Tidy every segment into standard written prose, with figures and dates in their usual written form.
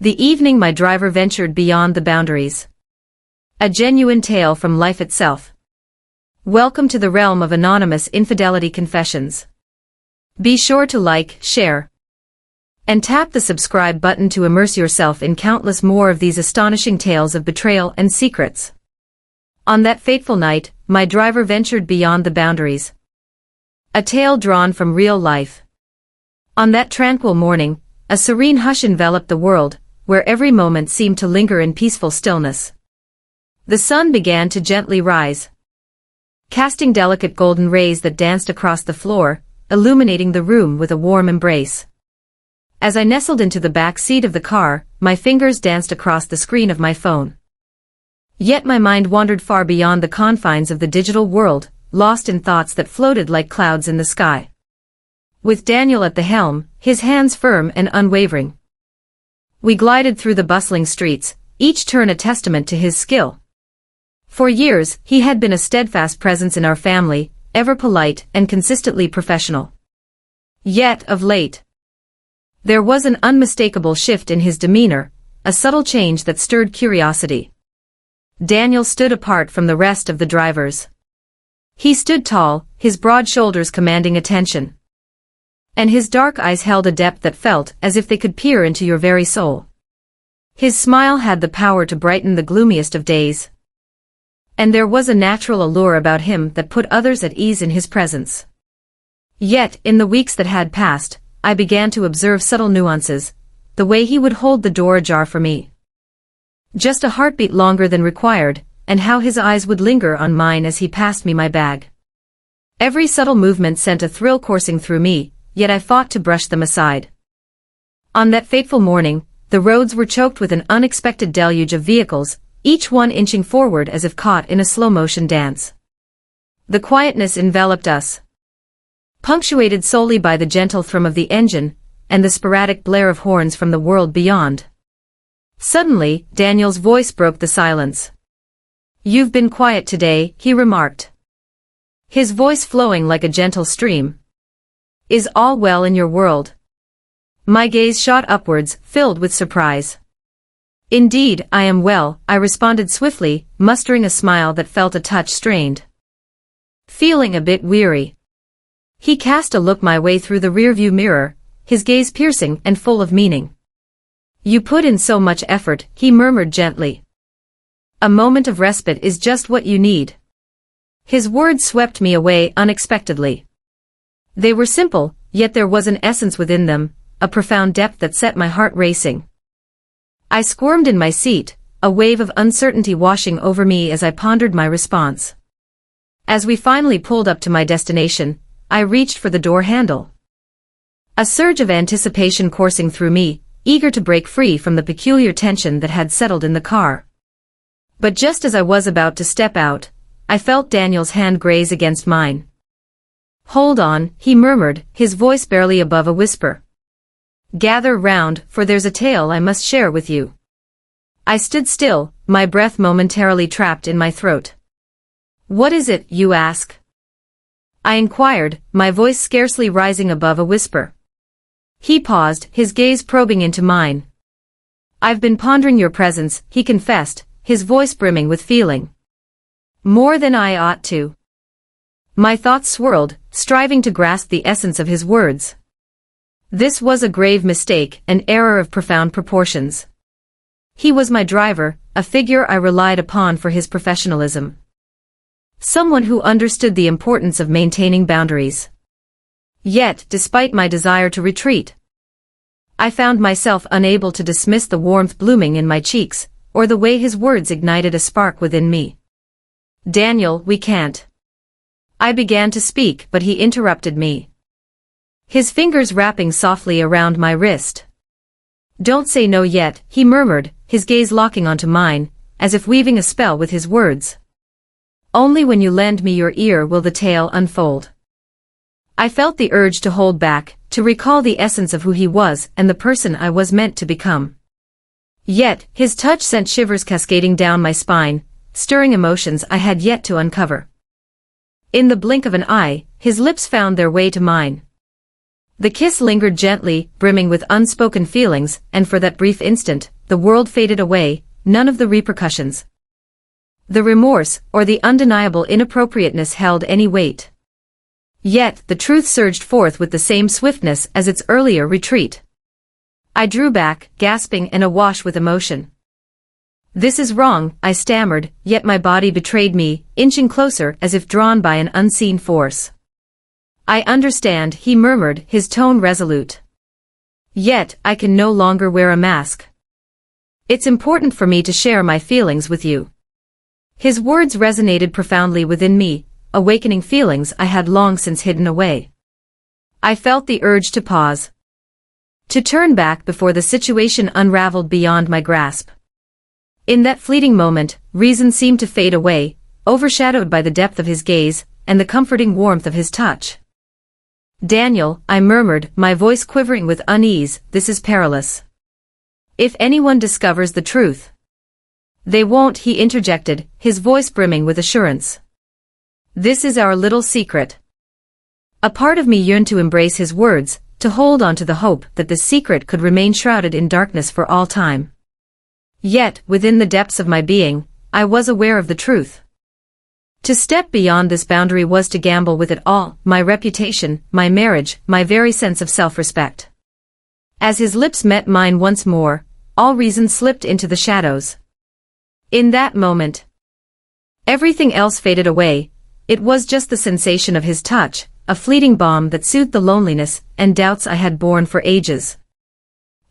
The evening my driver ventured beyond the boundaries. A genuine tale from life itself. Welcome to the realm of anonymous infidelity confessions. Be sure to like, share, and tap the subscribe button to immerse yourself in countless more of these astonishing tales of betrayal and secrets. On that fateful night, my driver ventured beyond the boundaries. A tale drawn from real life. On that tranquil morning, a serene hush enveloped the world, where every moment seemed to linger in peaceful stillness. The sun began to gently rise, casting delicate golden rays that danced across the floor, illuminating the room with a warm embrace. As I nestled into the back seat of the car, my fingers danced across the screen of my phone. Yet my mind wandered far beyond the confines of the digital world, lost in thoughts that floated like clouds in the sky. With Daniel at the helm, his hands firm and unwavering, we glided through the bustling streets, each turn a testament to his skill. For years, he had been a steadfast presence in our family, ever polite and consistently professional. Yet, of late, there was an unmistakable shift in his demeanor, a subtle change that stirred curiosity. Daniel stood apart from the rest of the drivers. He stood tall, his broad shoulders commanding attention, and his dark eyes held a depth that felt as if they could peer into your very soul. His smile had the power to brighten the gloomiest of days, and there was a natural allure about him that put others at ease in his presence. Yet, in the weeks that had passed, I began to observe subtle nuances, the way he would hold the door ajar for me, just a heartbeat longer than required, and how his eyes would linger on mine as he passed me my bag. Every subtle movement sent a thrill coursing through me, yet I fought to brush them aside. On that fateful morning, the roads were choked with an unexpected deluge of vehicles, each one inching forward as if caught in a slow-motion dance. The quietness enveloped us, punctuated solely by the gentle thrum of the engine, and the sporadic blare of horns from the world beyond. Suddenly, Daniel's voice broke the silence. "You've been quiet today," he remarked, his voice flowing like a gentle stream. "Is all well in your world?" My gaze shot upwards, filled with surprise. "Indeed, I am well," I responded swiftly, mustering a smile that felt a touch strained. "Feeling a bit weary." He cast a look my way through the rearview mirror, his gaze piercing and full of meaning. "You put in so much effort," he murmured gently. "A moment of respite is just what you need." His words swept me away unexpectedly. They were simple, yet there was an essence within them, a profound depth that set my heart racing. I squirmed in my seat, a wave of uncertainty washing over me as I pondered my response. As we finally pulled up to my destination, I reached for the door handle. A surge of anticipation coursing through me, eager to break free from the peculiar tension that had settled in the car. But just as I was about to step out, I felt Daniel's hand graze against mine. "Hold on," he murmured, his voice barely above a whisper. "Gather round, for there's a tale I must share with you." I stood still, my breath momentarily trapped in my throat. "What is it, you ask?" I inquired, my voice scarcely rising above a whisper. He paused, his gaze probing into mine. "I've been pondering your presence," he confessed, his voice brimming with feeling. "More than I ought to." My thoughts swirled, striving to grasp the essence of his words. This was a grave mistake, an error of profound proportions. He was my driver, a figure I relied upon for his professionalism. Someone who understood the importance of maintaining boundaries. Yet, despite my desire to retreat, I found myself unable to dismiss the warmth blooming in my cheeks, or the way his words ignited a spark within me. "Daniel, we can't." I began to speak, but he interrupted me, his fingers wrapping softly around my wrist. "Don't say no yet," he murmured, his gaze locking onto mine, as if weaving a spell with his words. "Only when you lend me your ear will the tale unfold." I felt the urge to hold back, to recall the essence of who he was and the person I was meant to become. Yet, his touch sent shivers cascading down my spine, stirring emotions I had yet to uncover. In the blink of an eye, his lips found their way to mine. The kiss lingered gently, brimming with unspoken feelings, and for that brief instant, the world faded away, none of the repercussions, the remorse, or the undeniable inappropriateness held any weight. Yet, the truth surged forth with the same swiftness as its earlier retreat. I drew back, gasping and awash with emotion. "This is wrong," I stammered, yet my body betrayed me, inching closer as if drawn by an unseen force. "I understand," he murmured, his tone resolute. "Yet, I can no longer wear a mask. It's important for me to share my feelings with you." His words resonated profoundly within me, awakening feelings I had long since hidden away. I felt the urge to pause, to turn back before the situation unraveled beyond my grasp. In that fleeting moment, reason seemed to fade away, overshadowed by the depth of his gaze and the comforting warmth of his touch. "Daniel," I murmured, my voice quivering with unease, "this is perilous. If anyone discovers the truth—" "They won't," he interjected, his voice brimming with assurance. "This is our little secret." A part of me yearned to embrace his words, to hold on to the hope that the secret could remain shrouded in darkness for all time. Yet, within the depths of my being, I was aware of the truth. To step beyond this boundary was to gamble with it all, my reputation, my marriage, my very sense of self-respect. As his lips met mine once more, all reason slipped into the shadows. In that moment, everything else faded away. It was just the sensation of his touch, a fleeting balm that soothed the loneliness and doubts I had borne for ages.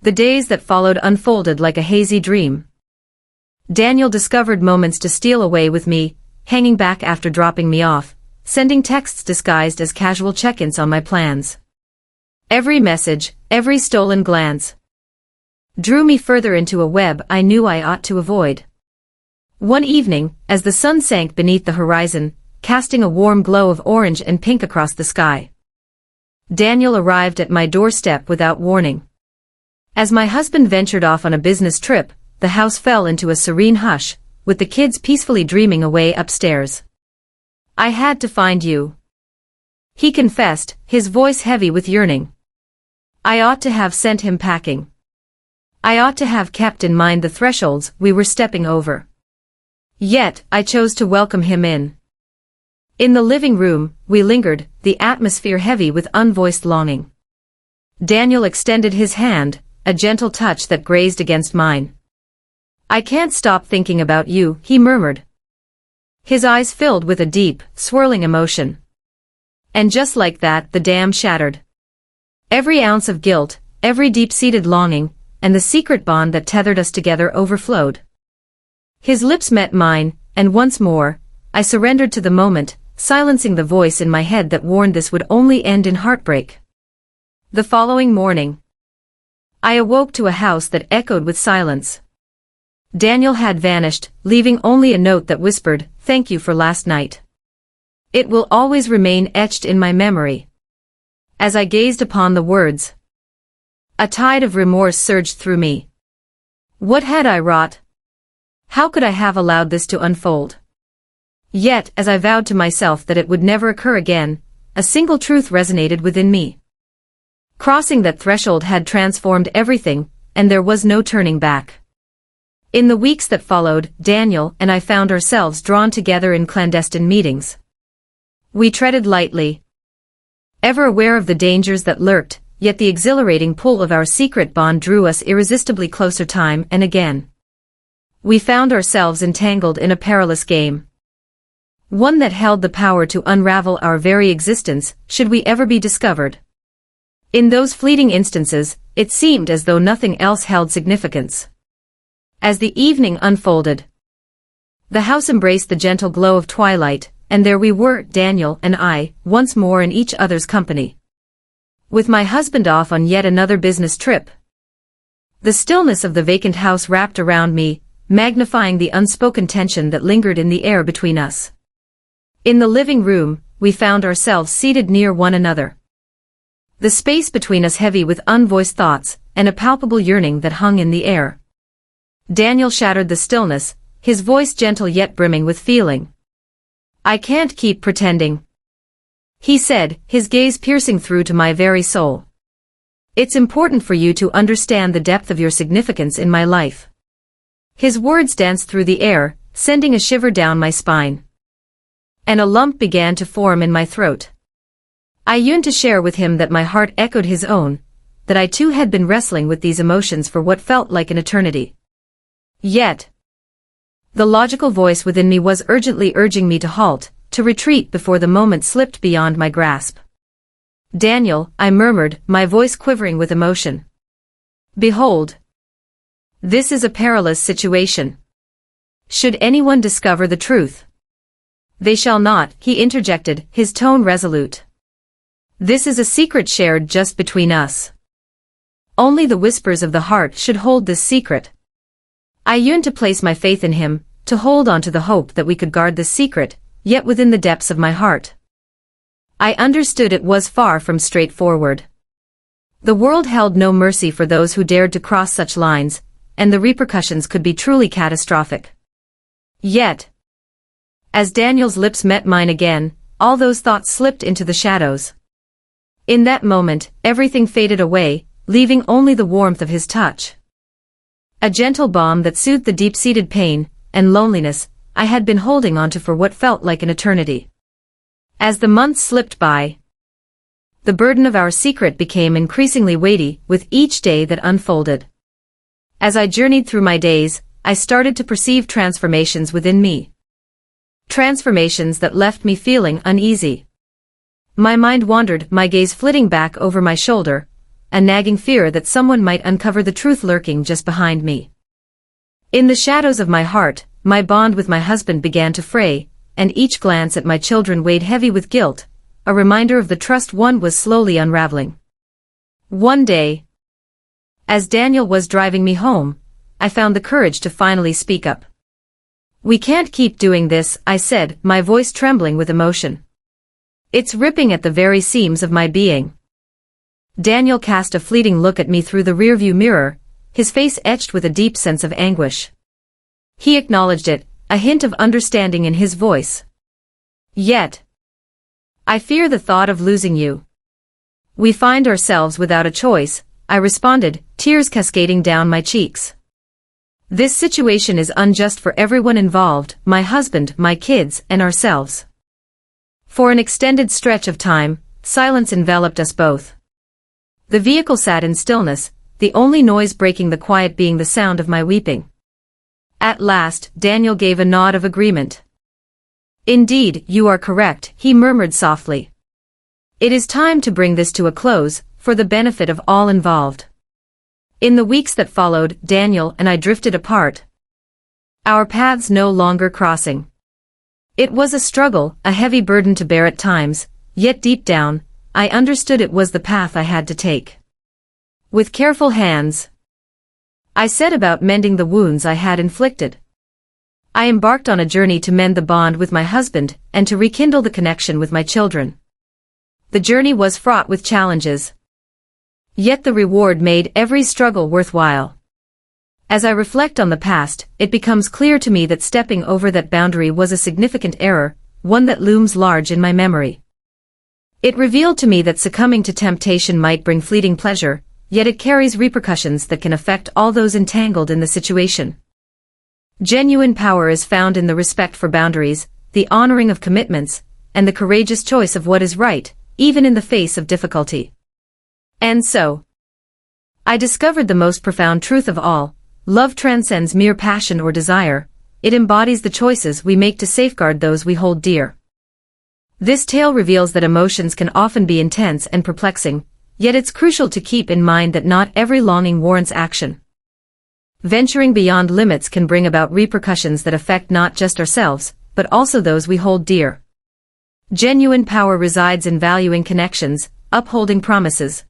The days that followed unfolded like a hazy dream. Daniel discovered moments to steal away with me, hanging back after dropping me off, sending texts disguised as casual check-ins on my plans. Every message, every stolen glance, drew me further into a web I knew I ought to avoid. One evening, as the sun sank beneath the horizon, casting a warm glow of orange and pink across the sky, Daniel arrived at my doorstep without warning. As my husband ventured off on a business trip, the house fell into a serene hush, with the kids peacefully dreaming away upstairs. "I had to find you," he confessed, his voice heavy with yearning. I ought to have sent him packing. I ought to have kept in mind the thresholds we were stepping over. Yet, I chose to welcome him in. In the living room, we lingered, the atmosphere heavy with unvoiced longing. Daniel extended his hand, a gentle touch that grazed against mine. "I can't stop thinking about you," he murmured. His eyes filled with a deep, swirling emotion. And just like that, the dam shattered. Every ounce of guilt, every deep-seated longing, and the secret bond that tethered us together overflowed. His lips met mine, and once more, I surrendered to the moment, silencing the voice in my head that warned this would only end in heartbreak. The following morning, I awoke to a house that echoed with silence. Daniel had vanished, leaving only a note that whispered, "Thank you for last night. It will always remain etched in my memory." As I gazed upon the words, a tide of remorse surged through me. What had I wrought? How could I have allowed this to unfold? Yet, as I vowed to myself that it would never occur again, a single truth resonated within me. Crossing that threshold had transformed everything, and there was no turning back. In the weeks that followed, Daniel and I found ourselves drawn together in clandestine meetings. We treaded lightly, ever aware of the dangers that lurked, yet the exhilarating pull of our secret bond drew us irresistibly closer time and again. We found ourselves entangled in a perilous game. One that held the power to unravel our very existence, should we ever be discovered. In those fleeting instances, it seemed as though nothing else held significance. As the evening unfolded, the house embraced the gentle glow of twilight, and there we were, Daniel and I, once more in each other's company. With my husband off on yet another business trip. The stillness of the vacant house wrapped around me, magnifying the unspoken tension that lingered in the air between us. In the living room, we found ourselves seated near one another. The space between us heavy with unvoiced thoughts, and a palpable yearning that hung in the air. Daniel shattered the stillness, his voice gentle yet brimming with feeling. "I can't keep pretending," he said, his gaze piercing through to my very soul. It's important for you to understand the depth of your significance in my life." His words danced through the air, sending a shiver down my spine. And a lump began to form in my throat. I yearned to share with him that my heart echoed his own, that I too had been wrestling with these emotions for what felt like an eternity. Yet, the logical voice within me was urgently urging me to halt, to retreat before the moment slipped beyond my grasp. "Daniel," I murmured, my voice quivering with emotion. "Behold, this is a perilous situation. Should anyone discover the truth—" "They shall not," he interjected, his tone resolute. "This is a secret shared just between us. Only the whispers of the heart should hold this secret." I yearned to place my faith in him, to hold on to the hope that we could guard this secret, yet within the depths of my heart, I understood it was far from straightforward. The world held no mercy for those who dared to cross such lines, and the repercussions could be truly catastrophic. Yet, as Daniel's lips met mine again, all those thoughts slipped into the shadows. In that moment, everything faded away, leaving only the warmth of his touch. A gentle balm that soothed the deep-seated pain and loneliness I had been holding onto for what felt like an eternity. As the months slipped by, the burden of our secret became increasingly weighty with each day that unfolded. As I journeyed through my days, I started to perceive transformations within me. Transformations that left me feeling uneasy. My mind wandered, my gaze flitting back over my shoulder, a nagging fear that someone might uncover the truth lurking just behind me. In the shadows of my heart, my bond with my husband began to fray, and each glance at my children weighed heavy with guilt, a reminder of the trust one was slowly unraveling. One day, as Daniel was driving me home, I found the courage to finally speak up. "We can't keep doing this," I said, my voice trembling with emotion. "It's ripping at the very seams of my being." Daniel cast a fleeting look at me through the rearview mirror, his face etched with a deep sense of anguish. He acknowledged it, a hint of understanding in his voice. "Yet, I fear the thought of losing you. We find ourselves without a choice," I responded, tears cascading down my cheeks. "This situation is unjust for everyone involved, my husband, my kids, and ourselves." For an extended stretch of time, silence enveloped us both. The vehicle sat in stillness, the only noise breaking the quiet being the sound of my weeping. At last, Daniel gave a nod of agreement. "Indeed, you are correct," he murmured softly. "It is time to bring this to a close, for the benefit of all involved." In the weeks that followed, Daniel and I drifted apart, our paths no longer crossing. It was a struggle, a heavy burden to bear at times, yet deep down, I understood it was the path I had to take. With careful hands, I set about mending the wounds I had inflicted. I embarked on a journey to mend the bond with my husband and to rekindle the connection with my children. The journey was fraught with challenges. Yet the reward made every struggle worthwhile. As I reflect on the past, it becomes clear to me that stepping over that boundary was a significant error, one that looms large in my memory. It revealed to me that succumbing to temptation might bring fleeting pleasure, yet it carries repercussions that can affect all those entangled in the situation. Genuine power is found in the respect for boundaries, the honoring of commitments, and the courageous choice of what is right, even in the face of difficulty. And so, I discovered the most profound truth of all: love transcends mere passion or desire, it embodies the choices we make to safeguard those we hold dear. This tale reveals that emotions can often be intense and perplexing, yet it's crucial to keep in mind that not every longing warrants action. Venturing beyond limits can bring about repercussions that affect not just ourselves, but also those we hold dear. Genuine power resides in valuing connections, upholding promises,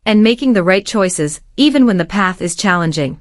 and making the right choices, even when the path is challenging.